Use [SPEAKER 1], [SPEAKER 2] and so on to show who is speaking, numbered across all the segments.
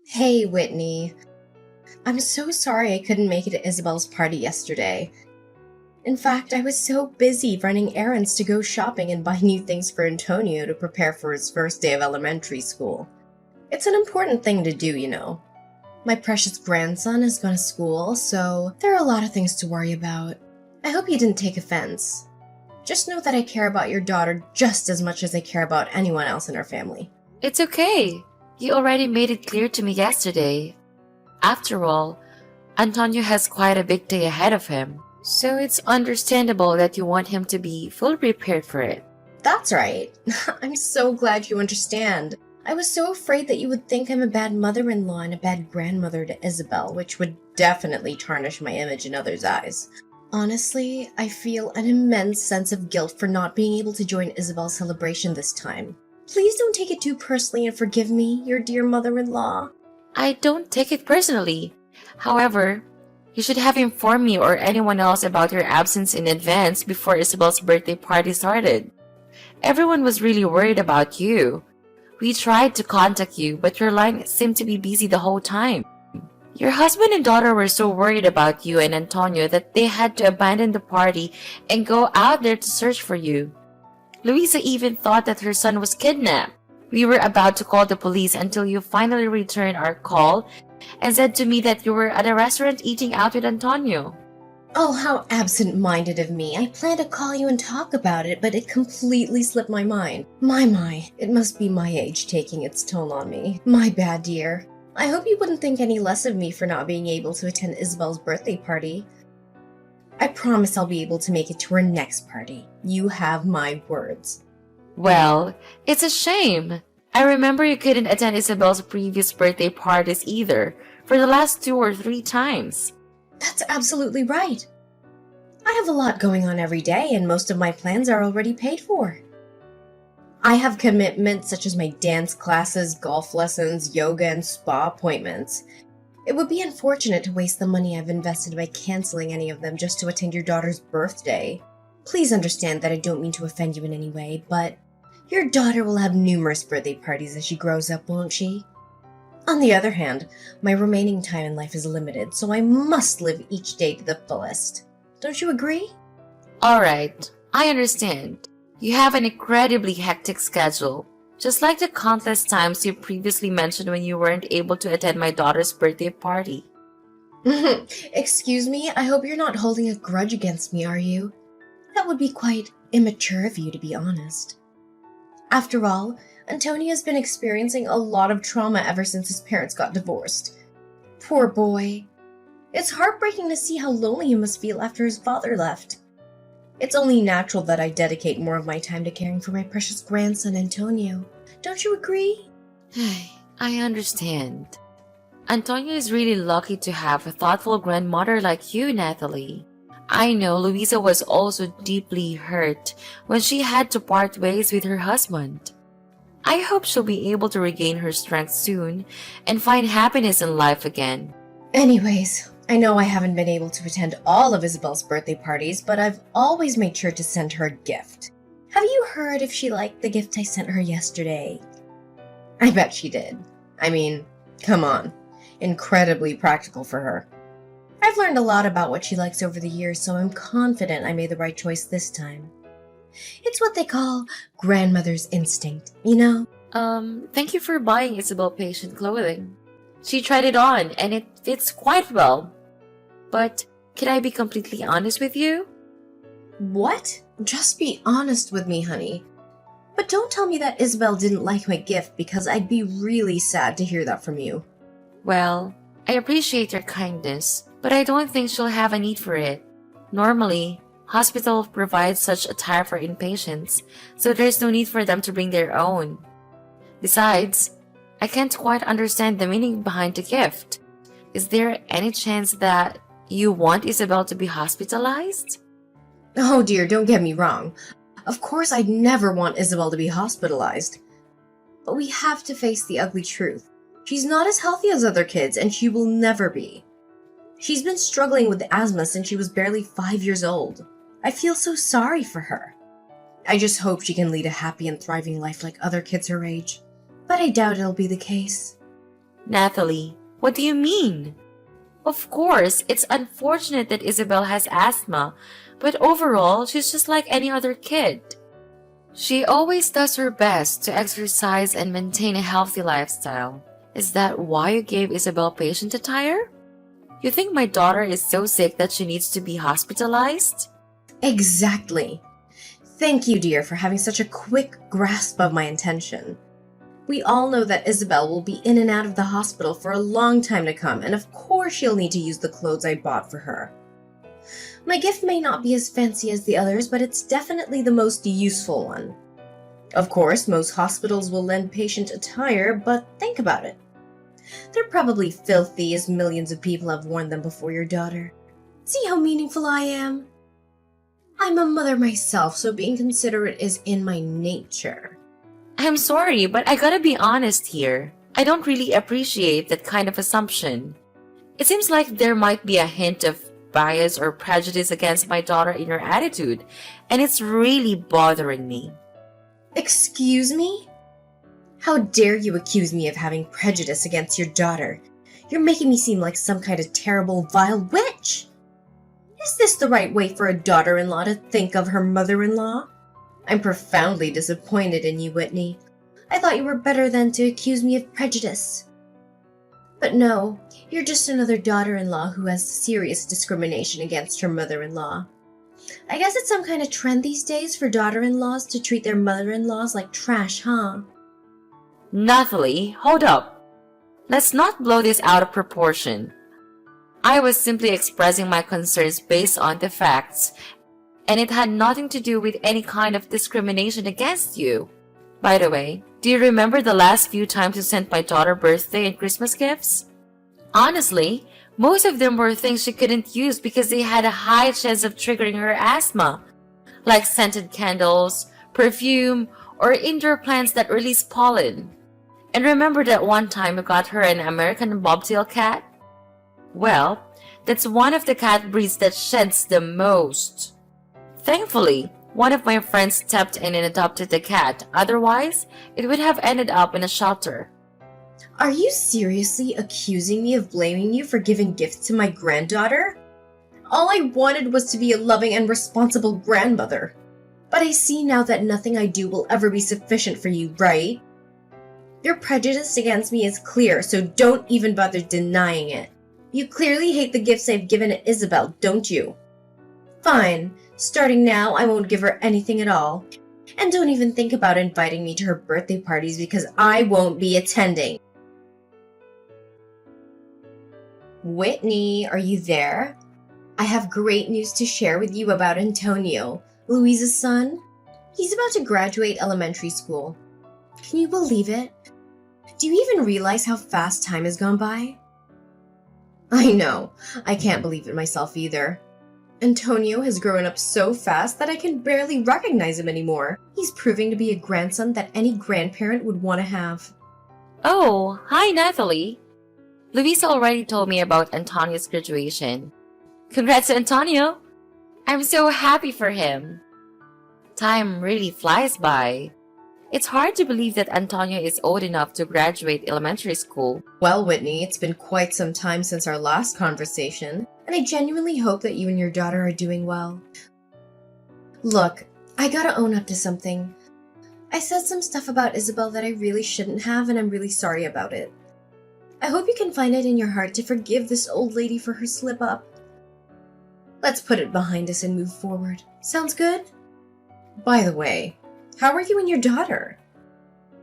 [SPEAKER 1] Hey, Whitney. I'm so sorry I couldn't make it to Isabel's party yesterday. In fact, I was so busy running errands to go shopping and buy new things for Antonio to prepare for his first day of elementary school. It's an important thing to do. My precious grandson has gone to school, so there are a lot of things to worry about. I hope you didn't take offense. Just know that I care about your daughter just as much as I care about anyone else in our family.
[SPEAKER 2] It's okay. You already made it clear to me yesterday. After all, Antonio has quite a big day ahead of him, so it's understandable that you want him to be fully prepared for it.
[SPEAKER 1] That's right. I'm so glad you understand. I was so afraid that you would think I'm a bad mother-in-law and a bad grandmother to Isabel, which would definitely tarnish my image in others' eyes. Honestly, I feel an immense sense of guilt for not being able to join Isabel's celebration this time. Please don't take it too personally and forgive me, your dear mother-in-law.
[SPEAKER 2] I don't take it personally. However, you should have informed me or anyone else about your absence in advance before Isabel's birthday party started. Everyone was really worried about you. We tried to contact you, but your line seemed to be busy the whole time. Your husband and daughter were so worried about you and Antonio that they had to abandon the party and go out there to search for you. Louisa even thought that her son was kidnapped. We were about to call the police until you finally returned our call and said to me that you were at a restaurant eating out with Antonio.
[SPEAKER 1] Oh, how absent-minded of me. I planned to call you and talk about it, but it completely slipped my mind. My, it must be my age taking its toll on me. My bad, dear. I hope you wouldn't think any less of me for not being able to attend Isabel's birthday party. I promise I'll be able to make it to her next party. You have my words.
[SPEAKER 2] Well, it's a shame. I remember you couldn't attend Isabel's previous birthday parties either, for the last 2 or 3 times.
[SPEAKER 1] That's absolutely right. I have a lot going on every day, and most of my plans are already paid for. I have commitments such as my dance classes, golf lessons, yoga, and spa appointments. It would be unfortunate to waste the money I've invested by canceling any of them just to attend your daughter's birthday. Please understand that I don't mean to offend you in any way, but your daughter will have numerous birthday parties as she grows up, won't she? On the other hand, my remaining time in life is limited, so I must live each day to the fullest. Don't you agree?
[SPEAKER 2] Alright, I understand. You have an incredibly hectic schedule, just like the countless times you previously mentioned when you weren't able to attend my daughter's birthday party.
[SPEAKER 1] Excuse me, I hope you're not holding a grudge against me, are you? That would be quite immature of you, to be honest. After all, Antonia's been experiencing a lot of trauma ever since his parents got divorced. Poor boy. It's heartbreaking to see how lonely he must feel after his father left. It's only natural that I dedicate more of my time to caring for my precious grandson, Antonio. Don't you agree?
[SPEAKER 2] I understand. Antonio is really lucky to have a thoughtful grandmother like you, Natalie. I know Louisa was also deeply hurt when she had to part ways with her husband. I hope she'll be able to regain her strength soon and find happiness in life again.
[SPEAKER 1] Anyways, I know I haven't been able to attend all of Isabel's birthday parties, but I've always made sure to send her a gift. Have you heard if she liked the gift I sent her yesterday? I bet she did. I mean, come on. Incredibly practical for her. I've learned a lot about what she likes over the years, so I'm confident I made the right choice this time. It's what they call grandmother's instinct, you know?
[SPEAKER 2] Thank you for buying Isabel patient clothing. She tried it on and it fits quite well. But can I be completely honest with you?
[SPEAKER 1] What? Just be honest with me, honey. But don't tell me that Isabel didn't like my gift because I'd be really sad to hear that from you.
[SPEAKER 2] Well, I appreciate your kindness, but I don't think she'll have a need for it. Normally, hospital provides such attire for inpatients, so there's no need for them to bring their own. Besides, I can't quite understand the meaning behind the gift. Is there any chance that you want Isabel to be hospitalized?
[SPEAKER 1] Oh dear, don't get me wrong. Of course I'd never want Isabel to be hospitalized. But we have to face the ugly truth. She's not as healthy as other kids, and she will never be. She's been struggling with asthma since she was barely 5 years old. I feel so sorry for her. I just hope she can lead a happy and thriving life like other kids her age. But I doubt it'll be the case.
[SPEAKER 2] Nathalie, what do you mean? Of course, it's unfortunate that Isabel has asthma, but overall, she's just like any other kid. She always does her best to exercise and maintain a healthy lifestyle. Is that why you gave Isabel patient attire? You think my daughter is so sick that she needs to be hospitalized?
[SPEAKER 1] Exactly. Thank you, dear, for having such a quick grasp of my intention. We all know that Isabel will be in and out of the hospital for a long time to come, and of course she'll need to use the clothes I bought for her. My gift may not be as fancy as the others, but it's definitely the most useful one. Of course, most hospitals will lend patient attire, but think about it. They're probably filthy, as millions of people have worn them before your daughter. See how meaningful I am? I'm a mother myself, so being considerate is in my nature.
[SPEAKER 2] I'm sorry, but I gotta be honest here. I don't really appreciate that kind of assumption. It seems like there might be a hint of bias or prejudice against my daughter in your attitude, and it's really bothering me.
[SPEAKER 1] Excuse me? How dare you accuse me of having prejudice against your daughter? You're making me seem like some kind of terrible, vile witch. Is this the right way for a daughter-in-law to think of her mother-in-law? I'm profoundly disappointed in you, Whitney. I thought you were better than to accuse me of prejudice. But no, you're just another daughter-in-law who has serious discrimination against her mother-in-law. I guess it's some kind of trend these days for daughter-in-laws to treat their mother-in-laws like trash, huh?
[SPEAKER 2] Nathalie, hold up. Let's not blow this out of proportion. I was simply expressing my concerns based on the facts, and it had nothing to do with any kind of discrimination against you. By the way, do you remember the last few times you sent my daughter birthday and Christmas gifts? Honestly, most of them were things she couldn't use because they had a high chance of triggering her asthma, like scented candles, perfume, or indoor plants that release pollen. And remember that one time you got her an American bobtail cat? Well, that's one of the cat breeds that sheds the most. Thankfully, one of my friends stepped in and adopted the cat. Otherwise, it would have ended up in a shelter.
[SPEAKER 1] Are you seriously accusing me of blaming you for giving gifts to my granddaughter? All I wanted was to be a loving and responsible grandmother. But I see now that nothing I do will ever be sufficient for you, right? Your prejudice against me is clear, so don't even bother denying it. You clearly hate the gifts I've given to Isabel, don't you? Fine. Starting now, I won't give her anything at all. And don't even think about inviting me to her birthday parties because I won't be attending. Whitney, are you there? I have great news to share with you about Antonio, Louisa's son. He's about to graduate elementary school. Can you believe it? Do you even realize how fast time has gone by? I know. I can't believe it myself either. Antonio has grown up so fast that I can barely recognize him anymore. He's proving to be a grandson that any grandparent would want to have.
[SPEAKER 2] Oh, hi Nathalie. Luisa already told me about Antonio's graduation. Congrats to Antonio! I'm so happy for him. Time really flies by. It's hard to believe that Antonio is old enough to graduate elementary school.
[SPEAKER 1] Well, Whitney, it's been quite some time since our last conversation, and I genuinely hope that you and your daughter are doing well. Look, I gotta own up to something. I said some stuff about Isabel that I really shouldn't have, and I'm really sorry about it. I hope you can find it in your heart to forgive this old lady for her slip-up. Let's put it behind us and move forward. Sounds good? By the way, how are you and your daughter?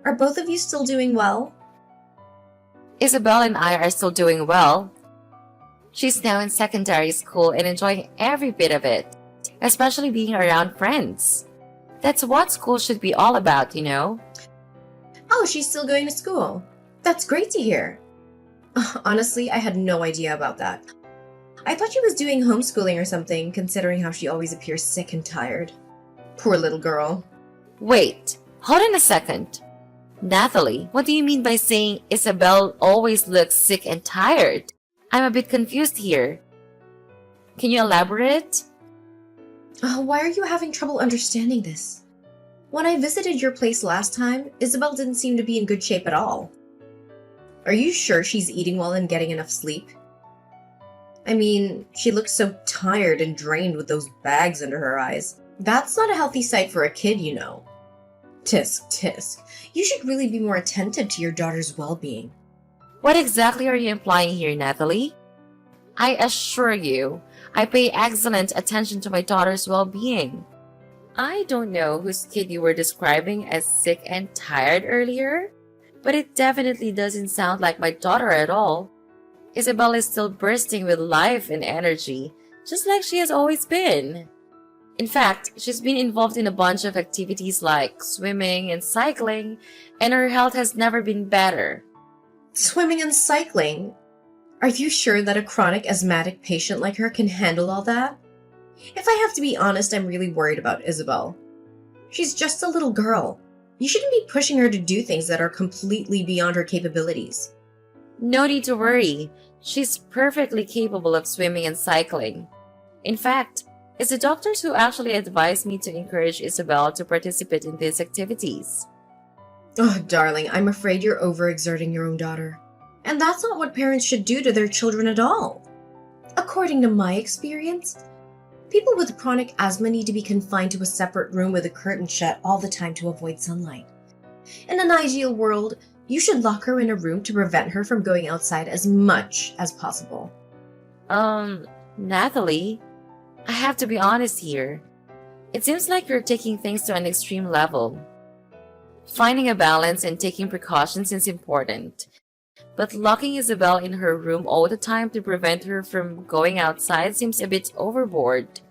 [SPEAKER 1] Are both of you still doing well?
[SPEAKER 2] Isabel and I are still doing well. She's now in secondary school and enjoying every bit of it, especially being around friends. That's what school should be all about, you know?
[SPEAKER 1] Oh, she's still going to school. That's great to hear. Honestly, I had no idea about that. I thought she was doing homeschooling or something, considering how she always appears sick and tired. Poor little girl.
[SPEAKER 2] Wait, hold on a second. Nathalie, what do you mean by saying Isabel always looks sick and tired? I'm a bit confused here. Can you elaborate?
[SPEAKER 1] Why are you having trouble understanding this? When I visited your place last time, Isabel didn't seem to be in good shape at all. Are you sure she's eating well and getting enough sleep? I mean, she looks so tired and drained with those bags under her eyes. That's not a healthy sight for a kid, you know. Tisk, tisk. You should really be more attentive to your daughter's well-being.
[SPEAKER 2] What exactly are you implying here, Natalie? I assure you, I pay excellent attention to my daughter's well-being. I don't know whose kid you were describing as sick and tired earlier, but it definitely doesn't sound like my daughter at all. Isabel is still bursting with life and energy, just like she has always been. In fact, she's been involved in a bunch of activities like swimming and cycling, and her health has never been better.
[SPEAKER 1] Swimming and cycling? Are you sure that a chronic asthmatic patient like her can handle all that? If I have to be honest, I'm really worried about Isabel. She's just a little girl. You shouldn't be pushing her to do things that are completely beyond her capabilities.
[SPEAKER 2] No need to worry. She's perfectly capable of swimming and cycling. In fact, it's the doctors who actually advised me to encourage Isabel to participate in these activities.
[SPEAKER 1] Oh, darling, I'm afraid you're overexerting your own daughter. And that's not what parents should do to their children at all. According to my experience, people with chronic asthma need to be confined to a separate room with a curtain shut all the time to avoid sunlight. In an ideal world, you should lock her in a room to prevent her from going outside as much as possible.
[SPEAKER 2] Natalie, I have to be honest here. It seems like you're taking things to an extreme level. Finding a balance and taking precautions is important. But locking Isabel in her room all the time to prevent her from going outside seems a bit overboard.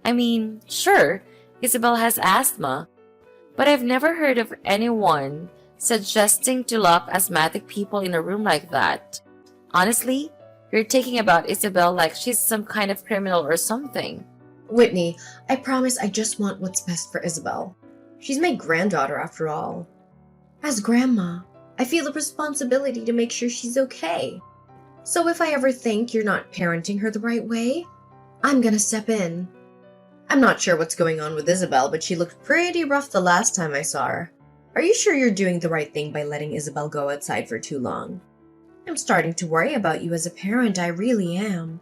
[SPEAKER 2] I mean, sure, Isabel has asthma, but I've never heard of anyone suggesting to lock asthmatic people in a room like that. Honestly, you're taking about Isabel like she's some kind of criminal or something.
[SPEAKER 1] Whitney, I promise I just want what's best for Isabel. She's my granddaughter after all. As grandma, I feel a responsibility to make sure she's okay. So if I ever think you're not parenting her the right way, I'm gonna step in. I'm not sure what's going on with Isabel, but she looked pretty rough the last time I saw her. Are you sure you're doing the right thing by letting Isabel go outside for too long? I'm starting to worry about you as a parent, I really am.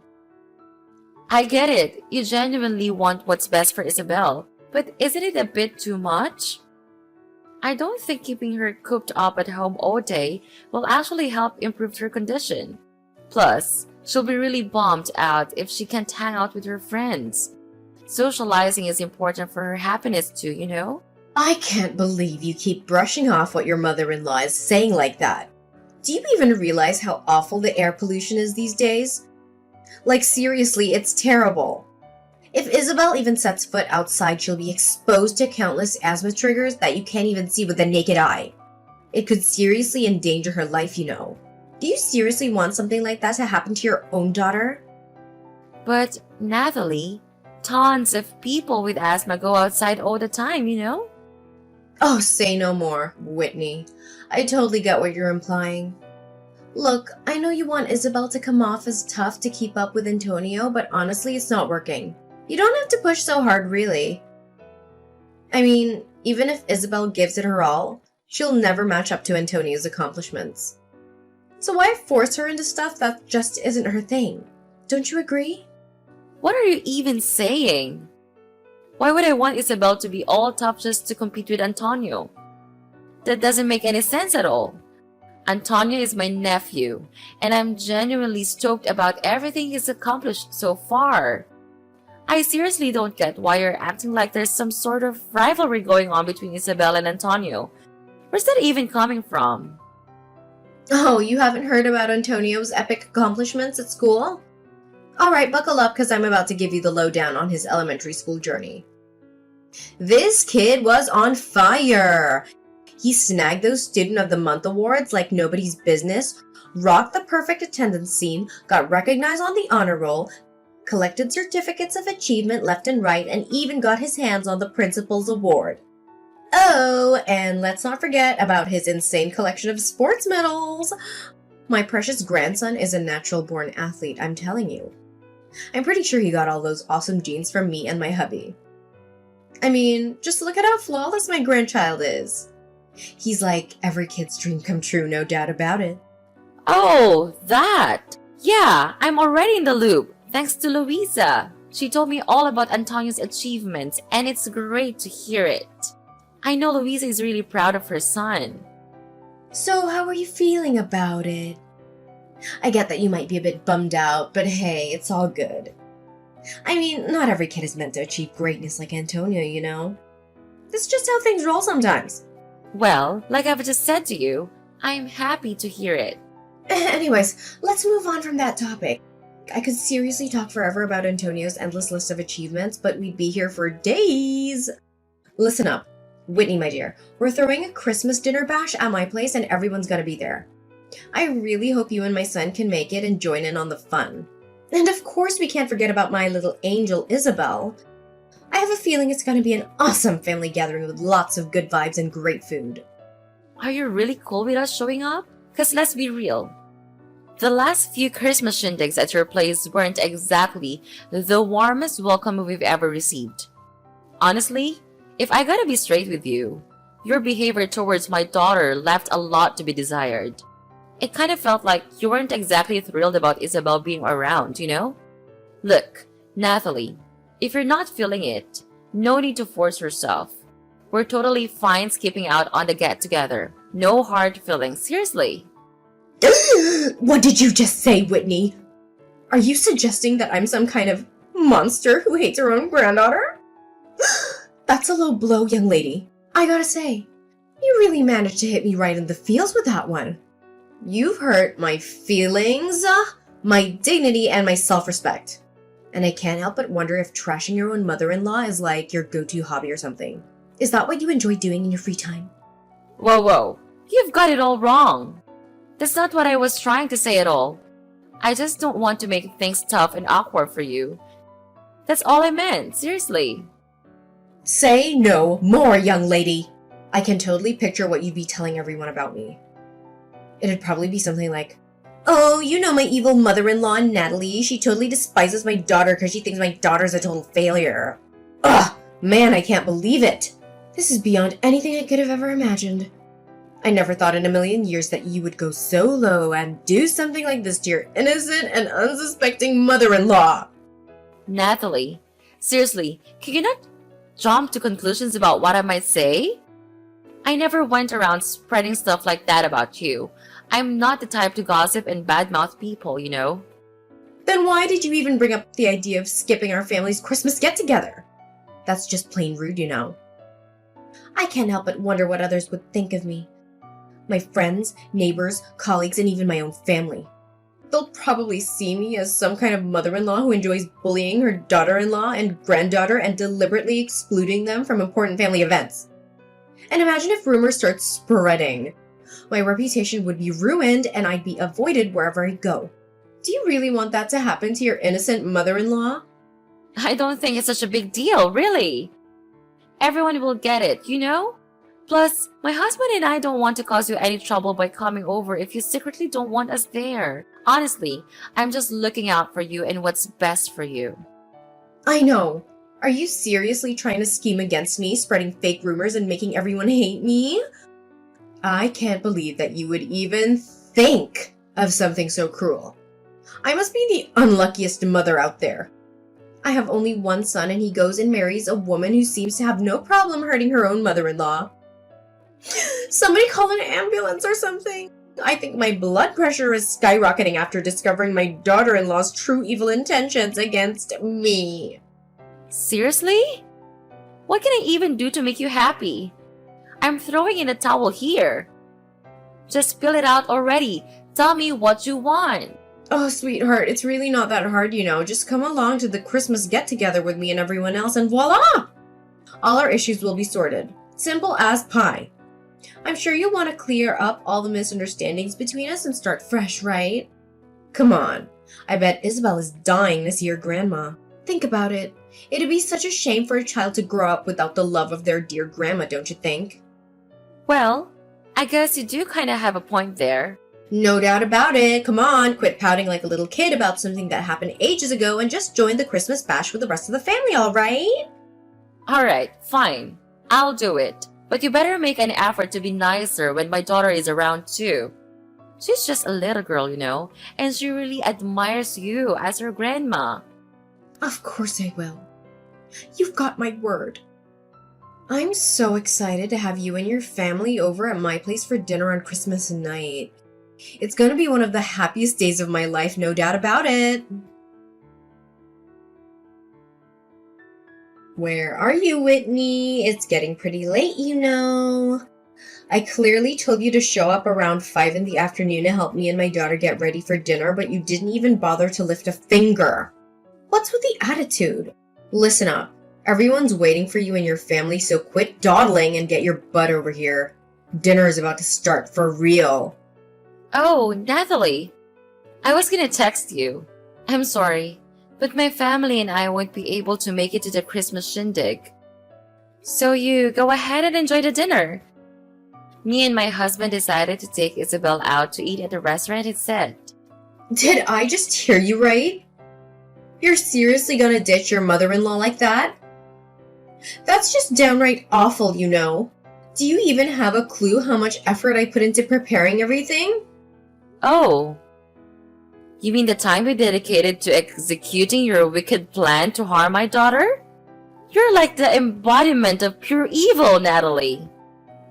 [SPEAKER 2] I get it. You genuinely want what's best for Isabel. But isn't it a bit too much? I don't think keeping her cooped up at home all day will actually help improve her condition. Plus, she'll be really bummed out if she can't hang out with her friends. Socializing is important for her happiness too, you know?
[SPEAKER 1] I can't believe you keep brushing off what your mother-in-law is saying like that. Do you even realize how awful the air pollution is these days? Like seriously, it's terrible. If Isabel even sets foot outside, she'll be exposed to countless asthma triggers that you can't even see with the naked eye. It could seriously endanger her life, you know. Do you seriously want something like that to happen to your own daughter?
[SPEAKER 2] But, Natalie, tons of people with asthma go outside all the time, you know?
[SPEAKER 1] Oh, say no more, Whitney. I totally get what you're implying. Look, I know you want Isabel to come off as tough to keep up with Antonio, but honestly, it's not working. You don't have to push so hard, really. I mean, even if Isabel gives it her all, she'll never match up to Antonio's accomplishments. So why force her into stuff that just isn't her thing? Don't you agree?
[SPEAKER 2] What are you even saying? Why would I want Isabel to be all tough just to compete with Antonio? That doesn't make any sense at all. Antonio is my nephew, and I'm genuinely stoked about everything he's accomplished so far. I seriously don't get why you're acting like there's some sort of rivalry going on between Isabel and Antonio. Where's that even coming from?
[SPEAKER 1] Oh, you haven't heard about Antonio's epic accomplishments at school? Alright, buckle up because I'm about to give you the lowdown on his elementary school journey. This kid was on fire! He snagged those Student of the Month awards like nobody's business, rocked the perfect attendance scene, got recognized on the honor roll, collected certificates of achievement left and right, and even got his hands on the principal's award. Oh, and let's not forget about his insane collection of sports medals. My precious grandson is a natural-born athlete, I'm telling you. I'm pretty sure he got all those awesome genes from me and my hubby. I mean, just look at how flawless my grandchild is. He's like every kid's dream come true, no doubt about it.
[SPEAKER 2] Oh, that! Yeah, I'm already in the loop, thanks to Louisa. She told me all about Antonio's achievements, and it's great to hear it. I know Louisa is really proud of her son.
[SPEAKER 1] So, how are you feeling about it? I get that you might be a bit bummed out, but hey, it's all good. I mean, not every kid is meant to achieve greatness like Antonio, you know? That's just how things roll sometimes.
[SPEAKER 2] Well, like I've just said to you, I'm happy to hear it.
[SPEAKER 1] Anyways, let's move on from that topic. I could seriously talk forever about Antonio's endless list of achievements, but we'd be here for days. Listen up. Whitney, my dear, we're throwing a Christmas dinner bash at my place and everyone's gonna be there. I really hope you and my son can make it and join in on the fun. And of course we can't forget about my little angel, Isabel. I have a feeling it's gonna be an awesome family gathering with lots of good vibes and great food.
[SPEAKER 2] Are you really cool with us showing up? Because let's be real. The last few Christmas shindigs at your place weren't exactly the warmest welcome we've ever received. Honestly, if I gotta be straight with you, your behavior towards my daughter left a lot to be desired. It kind of felt like you weren't exactly thrilled about Isabel being around, you know? Look, Natalie, if you're not feeling it, no need to force yourself. We're totally fine skipping out on the get-together. No hard feelings, seriously.
[SPEAKER 1] What did you just say, Whitney? Are you suggesting that I'm some kind of monster who hates her own granddaughter? That's a low blow, young lady. I gotta say, you really managed to hit me right in the feels with that one. You've hurt my feelings, my dignity, and my self-respect. And I can't help but wonder if trashing your own mother-in-law is like your go-to hobby or something. Is that what you enjoy doing in your free time?
[SPEAKER 2] Whoa, you've got it all wrong. That's not what I was trying to say at all. I just don't want to make things tough and awkward for you. That's all I meant, seriously.
[SPEAKER 1] Say no more, young lady. I can totally picture what you'd be telling everyone about me. It'd probably be something like, oh, you know my evil mother-in-law, Natalie. She totally despises my daughter because she thinks my daughter's a total failure. Ugh, man, I can't believe it. This is beyond anything I could have ever imagined. I never thought in a million years that you would go so low and do something like this to your innocent and unsuspecting mother-in-law.
[SPEAKER 2] Natalie, seriously, can you not jump to conclusions about what I might say? I never went around spreading stuff like that about you. I'm not the type to gossip and badmouth people, you know.
[SPEAKER 1] Then why did you even bring up the idea of skipping our family's Christmas get-together? That's just plain rude, you know. I can't help but wonder what others would think of me. My friends, neighbors, colleagues, and even my own family. They'll probably see me as some kind of mother-in-law who enjoys bullying her daughter-in-law and granddaughter and deliberately excluding them from important family events. And imagine if rumors start spreading. My reputation would be ruined and I'd be avoided wherever I go. Do you really want that to happen to your innocent mother-in-law?
[SPEAKER 2] I don't think it's such a big deal, really. Everyone will get it, you know? Plus, my husband and I don't want to cause you any trouble by coming over if you secretly don't want us there. Honestly, I'm just looking out for you and what's best for you.
[SPEAKER 1] I know. Are you seriously trying to scheme against me, spreading fake rumors and making everyone hate me? I can't believe that you would even think of something so cruel. I must be the unluckiest mother out there. I have only one son and he goes and marries a woman who seems to have no problem hurting her own mother-in-law. Somebody call an ambulance or something. I think my blood pressure is skyrocketing after discovering my daughter-in-law's true evil intentions against me.
[SPEAKER 2] Seriously? What can I even do to make you happy? I'm throwing in a towel here. Just spill it out already. Tell me what you want.
[SPEAKER 1] Oh, sweetheart, it's really not that hard, you know. Just come along to the Christmas get-together with me and everyone else and voila! All our issues will be sorted. Simple as pie. I'm sure you'll want to clear up all the misunderstandings between us and start fresh, right? Come on. I bet Isabel is dying to see her grandma. Think about it. It'd be such a shame for a child to grow up without the love of their dear grandma, don't you think?
[SPEAKER 2] Well, I guess you do kind of have a point there.
[SPEAKER 1] No doubt about it. Come on, quit pouting like a little kid about something that happened ages ago and just join the Christmas bash with the rest of the family, all right?
[SPEAKER 2] Alright, fine. I'll do it. But you better make an effort to be nicer when my daughter is around too. She's just a little girl, and she really admires you as her grandma.
[SPEAKER 1] Of course I will. You've got my word. I'm so excited to have you and your family over at my place for dinner on Christmas night. It's going to be one of the happiest days of my life, no doubt about it. Where are you, Whitney? It's getting pretty late, I clearly told you to show up around 5 in the afternoon to help me and my daughter get ready for dinner, but you didn't even bother to lift a finger. What's with the attitude? Listen up. Everyone's waiting for you and your family, so quit dawdling and get your butt over here. Dinner is about to start for real.
[SPEAKER 2] Oh, Natalie. I was gonna text you. I'm sorry, but my family and I won't be able to make it to the Christmas shindig. So you go ahead and enjoy the dinner. Me and my husband decided to take Isabel out to eat at the restaurant instead.
[SPEAKER 1] Did I just hear you right? You're seriously gonna ditch your mother-in-law like that? That's just downright awful, Do you even have a clue how much effort I put into preparing everything?
[SPEAKER 2] Oh. You mean the time we dedicated to executing your wicked plan to harm my daughter? You're like the embodiment of pure evil, Natalie.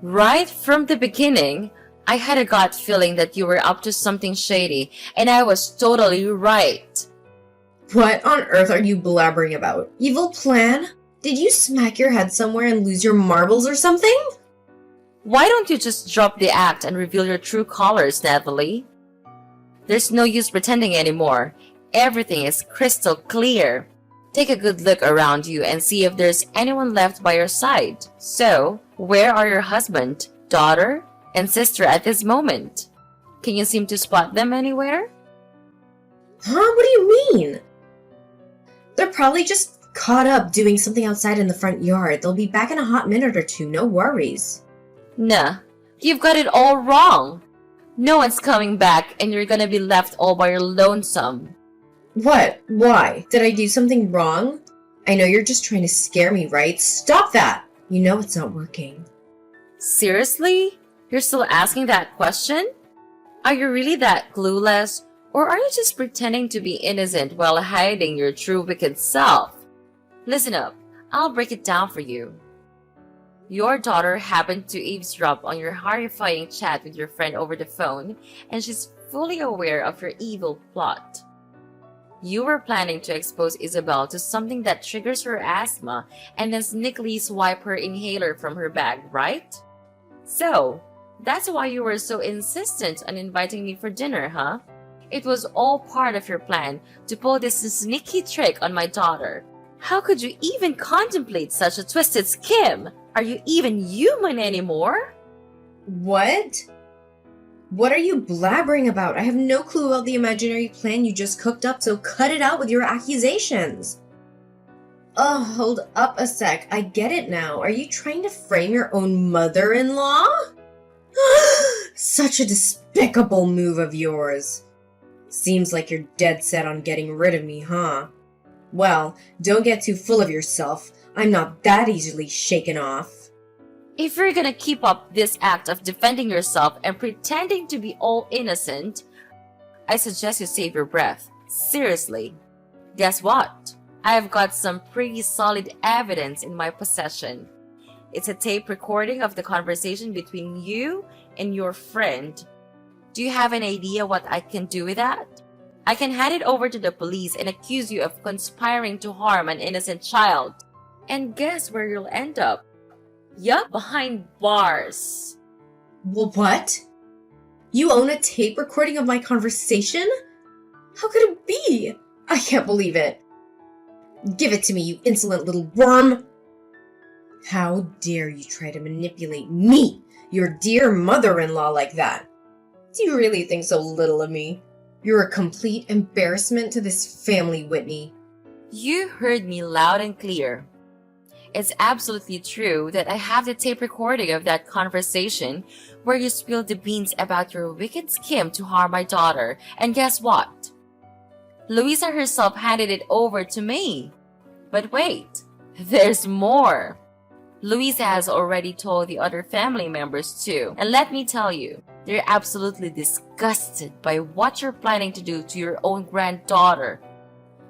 [SPEAKER 2] Right from the beginning, I had a gut feeling that you were up to something shady, and I was totally right.
[SPEAKER 1] What on earth are you blabbering about? Evil plan? Did you smack your head somewhere and lose your marbles or something?
[SPEAKER 2] Why don't you just drop the act and reveal your true colors, Natalie? There's no use pretending anymore. Everything is crystal clear. Take a good look around you and see if there's anyone left by your side. So, where are your husband, daughter, and sister at this moment? Can you seem to spot them anywhere?
[SPEAKER 1] Huh? What do you mean? They're probably just caught up doing something outside in the front yard. They'll be back in a hot minute or two, no worries.
[SPEAKER 2] Nah, you've got it all wrong. No one's coming back and you're gonna be left all by your lonesome.
[SPEAKER 1] What? Why? Did I do something wrong? I know you're just trying to scare me, right? Stop that! You know it's not working.
[SPEAKER 2] Seriously? You're still asking that question? Are you really that clueless? Or are you just pretending to be innocent while hiding your true wicked self? Listen up, I'll break it down for you. Your daughter happened to eavesdrop on your horrifying chat with your friend over the phone, and she's fully aware of your evil plot. You were planning to expose Isabel to something that triggers her asthma and then sneakily swipe her inhaler from her bag, right? So, that's why you were so insistent on inviting me for dinner, huh? It was all part of your plan to pull this sneaky trick on my daughter. How could you even contemplate such a twisted scheme? Are you even human anymore?
[SPEAKER 1] What? What are you blabbering about? I have no clue about the imaginary plan you just cooked up, so cut it out with your accusations. Oh, hold up a sec. I get it now. Are you trying to frame your own mother-in-law? Such a despicable move of yours. Seems like you're dead set on getting rid of me, huh? Well, don't get too full of yourself. I'm not that easily shaken off.
[SPEAKER 2] If you're gonna keep up this act of defending yourself and pretending to be all innocent, I suggest you save your breath. Seriously. Guess what? I've got some pretty solid evidence in my possession. It's a tape recording of the conversation between you and your friend. Do you have an idea what I can do with that? I can hand it over to the police and accuse you of conspiring to harm an innocent child. And guess where you'll end up? Yup, behind bars.
[SPEAKER 1] Well, what? You own a tape recording of my conversation? How could it be? I can't believe it. Give it to me, you insolent little worm. How dare you try to manipulate me, your dear mother-in-law, like that? Do you really think so little of me? You're a complete embarrassment to this family, Whitney.
[SPEAKER 2] You heard me loud and clear. It's absolutely true that I have the tape recording of that conversation where you spilled the beans about your wicked scheme to harm my daughter. And guess what? Louisa herself handed it over to me. But wait, there's more. Louisa has already told the other family members too. And let me tell you, They're absolutely disgusted by what you're planning to do to your own granddaughter.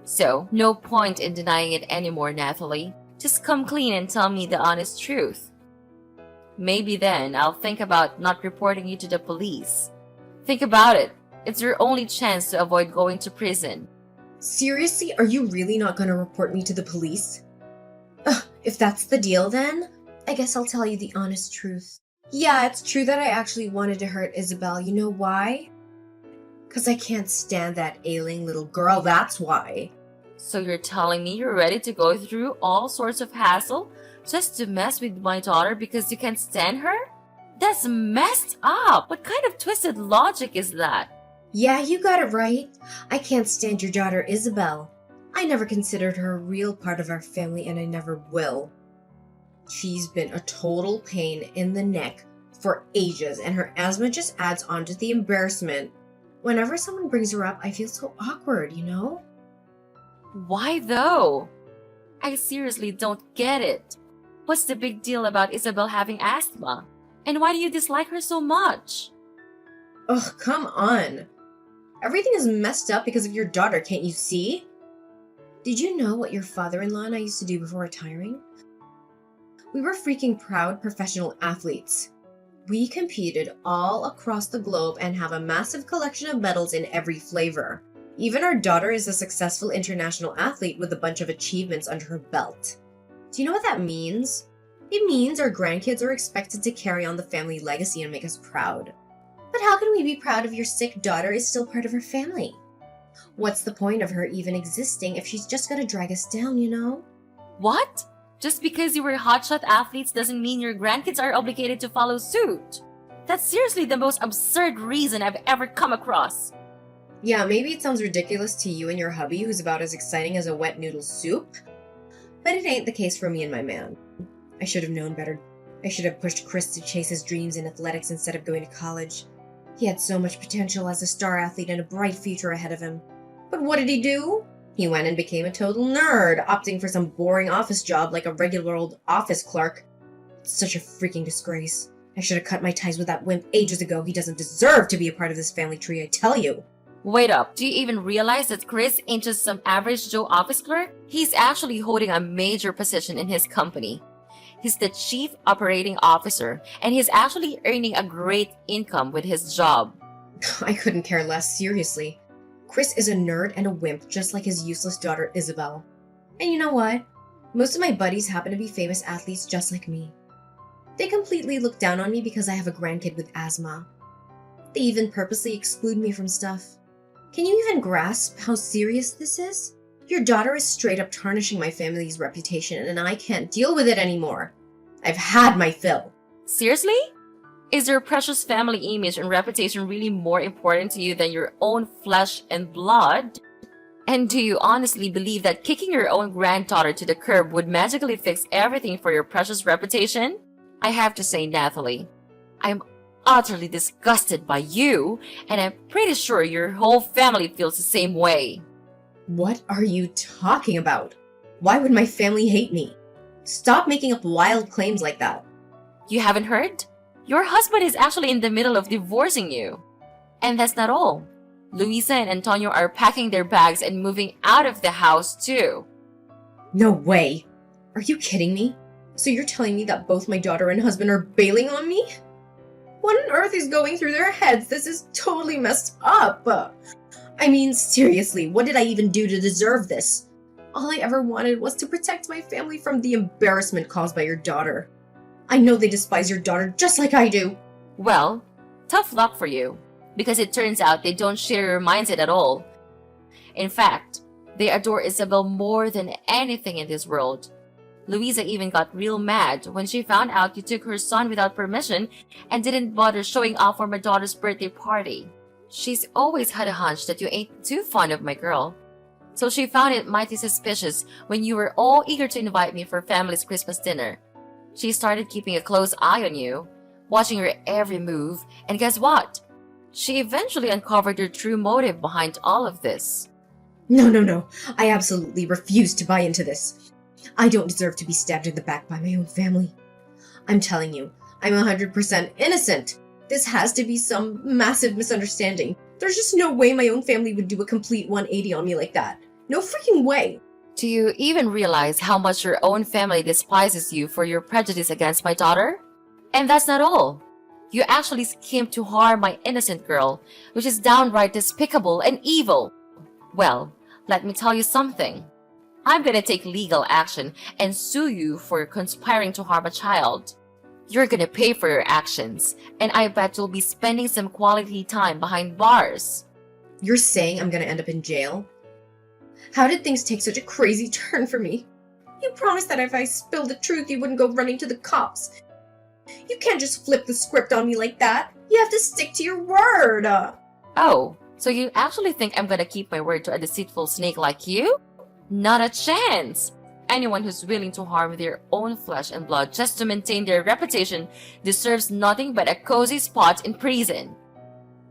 [SPEAKER 2] So, no point in denying it anymore, Nathalie. Just come clean and tell me the honest truth. Maybe then I'll think about not reporting you to the police. Think about it. It's your only chance to avoid going to prison.
[SPEAKER 1] Seriously, are you really not going to report me to the police? Ugh, if that's the deal then, I guess I'll tell you the honest truth. Yeah, it's true that I actually wanted to hurt Isabel. You know why? Because I can't stand that ailing little girl, that's why.
[SPEAKER 2] So you're telling me you're ready to go through all sorts of hassle just to mess with my daughter because you can't stand her? That's messed up! What kind of twisted logic is that?
[SPEAKER 1] Yeah, you got it right. I can't stand your daughter Isabel. I never considered her a real part of our family and I never will. She's been a total pain in the neck for ages and her asthma just adds on to the embarrassment. Whenever someone brings her up, I feel so awkward, you know?
[SPEAKER 2] Why though? I seriously don't get it. What's the big deal about Isabel having asthma? And why do you dislike her so much?
[SPEAKER 1] Ugh, come on. Everything is messed up because of your daughter, can't you see? Did you know what your father-in-law and I used to do before retiring? We were freaking proud professional athletes. We competed all across the globe and have a massive collection of medals in every flavor. Even our daughter is a successful international athlete with a bunch of achievements under her belt. Do you know what that means? It means our grandkids are expected to carry on the family legacy and make us proud. But how can we be proud if your sick daughter is still part of our family? What's the point of her even existing if she's just gonna drag us down, you know?
[SPEAKER 2] What? Just because you were hotshot athletes doesn't mean your grandkids are obligated to follow suit. That's seriously the most absurd reason I've ever come across.
[SPEAKER 1] Yeah, maybe it sounds ridiculous to you and your hubby who's about as exciting as a wet noodle soup, but it ain't the case for me and my man. I should have known better. I should have pushed Chris to chase his dreams in athletics instead of going to college. He had so much potential as a star athlete and a bright future ahead of him. But what did he do? He went and became a total nerd, opting for some boring office job like a regular old office clerk. It's such a freaking disgrace. I should have cut my ties with that wimp ages ago. He doesn't deserve to be a part of this family tree, I tell you.
[SPEAKER 2] Wait up, do you even realize that Chris ain't just some average Joe office clerk? He's actually holding a major position in his company. He's the chief operating officer, and he's actually earning a great income with his job.
[SPEAKER 1] I couldn't care less, seriously. Chris is a nerd and a wimp, just like his useless daughter Isabel. And you know what? Most of my buddies happen to be famous athletes just like me. They completely look down on me because I have a grandkid with asthma. They even purposely exclude me from stuff. Can you even grasp how serious this is? Your daughter is straight up tarnishing my family's reputation and I can't deal with it anymore. I've had my fill.
[SPEAKER 2] Seriously? Is your precious family image and reputation really more important to you than your own flesh and blood? And do you honestly believe that kicking your own granddaughter to the curb would magically fix everything for your precious reputation? I have to say, Nathalie, I'm utterly disgusted by you, and I'm pretty sure your whole family feels the same way.
[SPEAKER 1] What are you talking about? Why would my family hate me? Stop making up wild claims like that.
[SPEAKER 2] You haven't heard? Your husband is actually in the middle of divorcing you. And that's not all. Luisa and Antonio are packing their bags and moving out of the house too.
[SPEAKER 1] No way. Are you kidding me? So you're telling me that both my daughter and husband are bailing on me? What on earth is going through their heads? This is totally messed up. I mean, seriously, what did I even do to deserve this? All I ever wanted was to protect my family from the embarrassment caused by your daughter. I know they despise your daughter just like I do.
[SPEAKER 2] Well, tough luck for you, because it turns out they don't share your mindset at all. In fact, they adore Isabel more than anything in this world. Luisa even got real mad when she found out you took her son without permission and didn't bother showing off for my daughter's birthday party. She's always had a hunch that you ain't too fond of my girl. So she found it mighty suspicious when you were all eager to invite me for family's Christmas dinner. She started keeping a close eye on you, watching your every move, and guess what? She eventually uncovered your true motive behind all of this.
[SPEAKER 1] No. I absolutely refuse to buy into this. I don't deserve to be stabbed in the back by my own family. I'm telling you, I'm 100% innocent. This has to be some massive misunderstanding. There's just no way my own family would do a complete 180 on me like that. No freaking way.
[SPEAKER 2] Do you even realize how much your own family despises you for your prejudice against my daughter? And that's not all. You actually schemed to harm my innocent girl, which is downright despicable and evil. Well, let me tell you something. I'm gonna take legal action and sue you for conspiring to harm a child. You're gonna pay for your actions, and I bet you'll be spending some quality time behind bars.
[SPEAKER 1] You're saying I'm gonna end up in jail? How did things take such a crazy turn for me? You promised that if I spilled the truth, you wouldn't go running to the cops. You can't just flip the script on me like that. You have to stick to your word.
[SPEAKER 2] Oh, so you actually think I'm gonna keep my word to a deceitful snake like you? Not a chance! Anyone who's willing to harm their own flesh and blood just to maintain their reputation deserves nothing but a cozy spot in prison.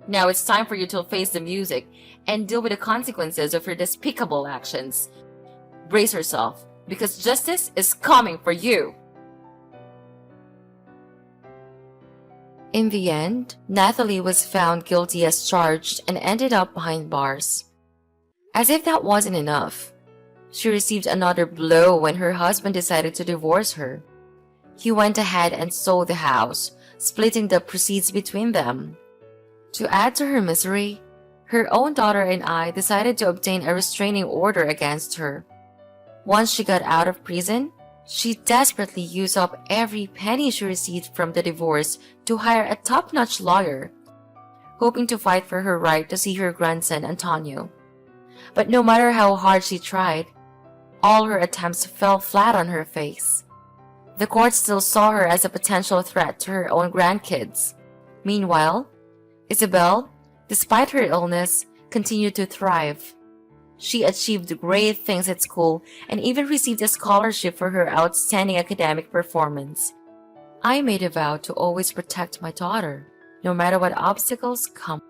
[SPEAKER 2] Now it's time for you to face the music and deal with the consequences of your despicable actions. Brace yourself, because justice is coming for you. In the end, Natalie was found guilty as charged and ended up behind bars. As if that wasn't enough, she received another blow when her husband decided to divorce her. He went ahead and sold the house, splitting the proceeds between them. To add to her misery, her own daughter and I decided to obtain a restraining order against her. Once she got out of prison, she desperately used up every penny she received from the divorce to hire a top-notch lawyer, hoping to fight for her right to see her grandson Antonio. But no matter how hard she tried, all her attempts fell flat on her face. The court still saw her as a potential threat to her own grandkids. Meanwhile, Isabel, despite her illness, continued to thrive. She achieved great things at school and even received a scholarship for her outstanding academic performance. I made a vow to always protect my daughter, no matter what obstacles come.